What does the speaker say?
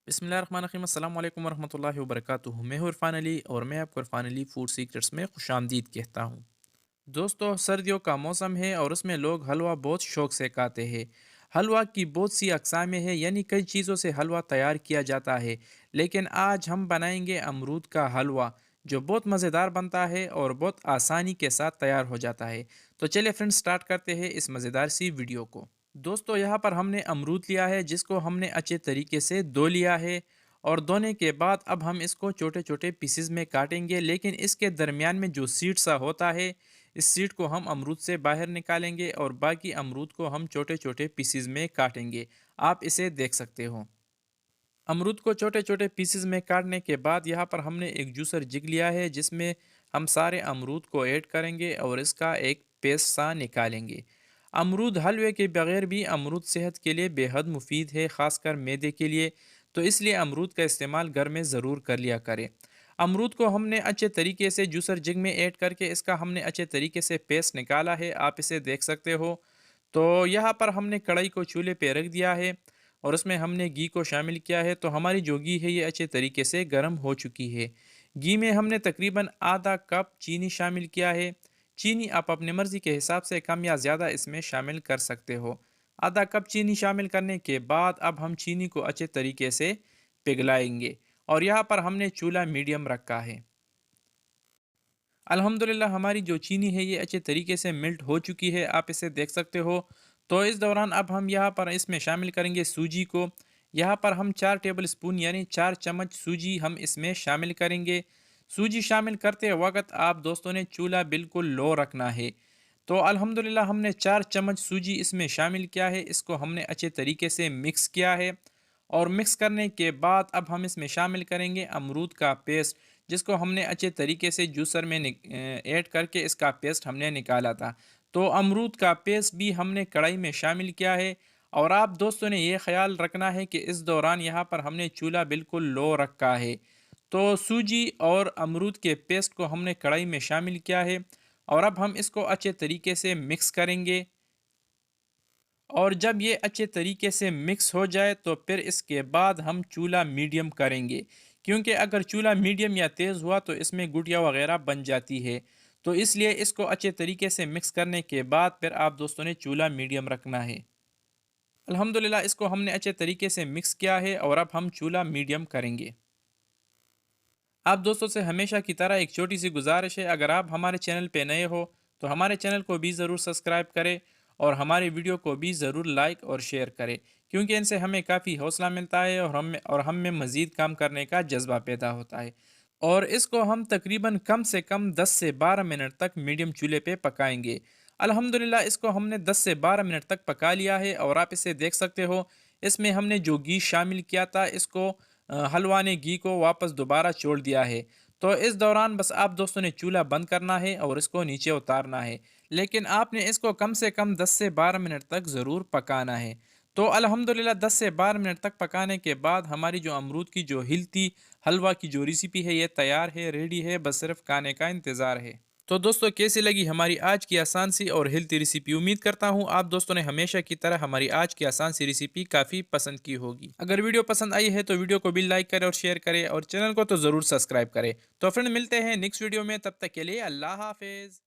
बिस्मिल्लाहिर्रहमानिर्रहीम अस्सलाम वालेकुम वरहमतुल्लाहि वबरकातुहू। मैं हूँ इरफान अली और मैं आपको इरफान अली फूड सीक्रेट्स में खुशामदीद कहता हूँ। दोस्तों, सर्दियों का मौसम है और उसमें लोग हलवा बहुत शौक से खाते हैं। हलवा की बहुत सी अक़सामें हैं, यानी कई चीज़ों से हलवा तैयार किया जाता है। लेकिन आज हम बनाएंगे अमरूद का हलवा, जो बहुत मज़ेदार बनता है और बहुत आसानी के साथ तैयार हो जाता है। तो चलिए फ्रेंड्स, स्टार्ट करते हैं इस मज़ेदार सी वीडियो को। दोस्तों, यहाँ पर हमने अमरूद लिया है, जिसको हमने अच्छे तरीके से धो लिया है। और धोने के बाद अब हम इसको छोटे छोटे पीसेस में काटेंगे, लेकिन इसके दरमियान में जो सीड सा होता है, इस सीड को हम अमरूद से बाहर निकालेंगे और बाकी अमरूद को हम छोटे छोटे पीसेस में काटेंगे। आप इसे देख सकते हो। अमरूद को छोटे छोटे पीसेस में काटने के बाद यहाँ पर हमने एक जूसर जिग लिया है, जिसमें हम सारे अमरूद को ऐड करेंगे और इसका एक पेस्ट सा निकालेंगे। अमरूद हलवे के बगैर भी अमरूद सेहत के लिए बेहद मुफीद है, ख़ासकर मैदे के लिए। तो इसलिए अमरूद का इस्तेमाल घर में ज़रूर कर लिया करें। अमरूद को हमने अच्छे तरीके से जूसर जिग में ऐड करके इसका हमने अच्छे तरीके से पेस्ट निकाला है, आप इसे देख सकते हो। तो यहाँ पर हमने कढ़ाई को चूल्हे पे रख दिया है और उसमें हमने घी को शामिल किया है। तो हमारी जो घी है ये अच्छे तरीके से गर्म हो चुकी है। घी में हमने तकरीबन आधा कप चीनी शामिल किया है। चीनी आप अपनी मर्ज़ी के हिसाब से कम या ज़्यादा इसमें शामिल कर सकते हो। आधा कप चीनी शामिल करने के बाद अब हम चीनी को अच्छे तरीके से पिघलाएंगे और यहाँ पर हमने चूल्हा मीडियम रखा है। अल्हम्दुलिल्लाह हमारी जो चीनी है ये अच्छे तरीके से मेल्ट हो चुकी है, आप इसे देख सकते हो। तो इस दौरान अब हम यहाँ पर इसमें शामिल करेंगे सूजी को। यहाँ पर हम 4 टेबल स्पून यानी 4 चम्मच सूजी हम इसमें शामिल करेंगे। सूजी शामिल करते वक्त आप दोस्तों ने चूल्हा बिल्कुल लो रखना है। तो अल्हम्दुलिल्लाह हमने 4 चम्मच सूजी इसमें शामिल किया है, इसको हमने अच्छे तरीके से मिक्स किया है। और मिक्स करने के बाद अब हम इसमें शामिल करेंगे अमरूद का पेस्ट, जिसको हमने अच्छे तरीके से जूसर में ऐड करके इसका पेस्ट हमने निकाला था। तो अमरूद का पेस्ट भी हमने कढ़ाई में शामिल किया है। और आप दोस्तों ने ये ख्याल रखना है कि इस दौरान यहाँ पर हमने चूल्हा बिल्कुल लो रखा है। तो सूजी और अमरूद के पेस्ट को हमने कढ़ाई में शामिल किया है और अब हम इसको अच्छे तरीके से मिक्स करेंगे। और जब ये अच्छे तरीके से मिक्स हो जाए तो फिर इसके बाद हम चूल्हा मीडियम करेंगे, क्योंकि अगर चूल्हा मीडियम या तेज़ हुआ तो इसमें गुटिया वगैरह बन जाती है। तो इसलिए इसको अच्छे तरीके से मिक्स करने के बाद फिर आप दोस्तों ने चूल्हा मीडियम रखना है। अल्हम्दुलिल्लाह इसको हमने अच्छे तरीके से मिक्स किया है और अब हम चूल्हा मीडियम करेंगे। आप दोस्तों से हमेशा की तरह एक छोटी सी गुजारिश है, अगर आप हमारे चैनल पे नए हो तो हमारे चैनल को भी ज़रूर सब्सक्राइब करें और हमारी वीडियो को भी ज़रूर लाइक और शेयर करें, क्योंकि इनसे हमें काफ़ी हौसला मिलता है और हम में मज़ीद काम करने का जज्बा पैदा होता है। और इसको हम तकरीबन कम से कम 10 से 12 मिनट तक मीडियम चूल्हे पे पकाएंगे। अल्हम्दुलिल्लाह इसको हमने 10 से 12 मिनट तक पका लिया है और आप इसे देख सकते हो। इसमें हमने जो घी शामिल किया था, इसको हलवा ने घी को वापस दोबारा छोड़ दिया है। तो इस दौरान बस आप दोस्तों ने चूल्हा बंद करना है और इसको नीचे उतारना है। लेकिन आपने इसको कम से कम 10 से 12 मिनट तक ज़रूर पकाना है। तो अल्हम्दुलिल्लाह 10 से 12 मिनट तक पकाने के बाद हमारी जो अमरूद की जो हिलती हलवा की जो रेसिपी है ये तैयार है, रेडी है, बस सिर्फ खाने का इंतज़ार है। तो दोस्तों, कैसी लगी हमारी आज की आसान सी और हेल्थी रेसिपी? उम्मीद करता हूँ आप दोस्तों ने हमेशा की तरह हमारी आज की आसान सी रेसिपी काफ़ी पसंद की होगी। अगर वीडियो पसंद आई है तो वीडियो को भी लाइक करें और शेयर करें और चैनल को तो ज़रूर सब्सक्राइब करें। तो फ्रेंड, मिलते हैं नेक्स्ट वीडियो में, तब तक के लिए अल्लाह हाफिज़।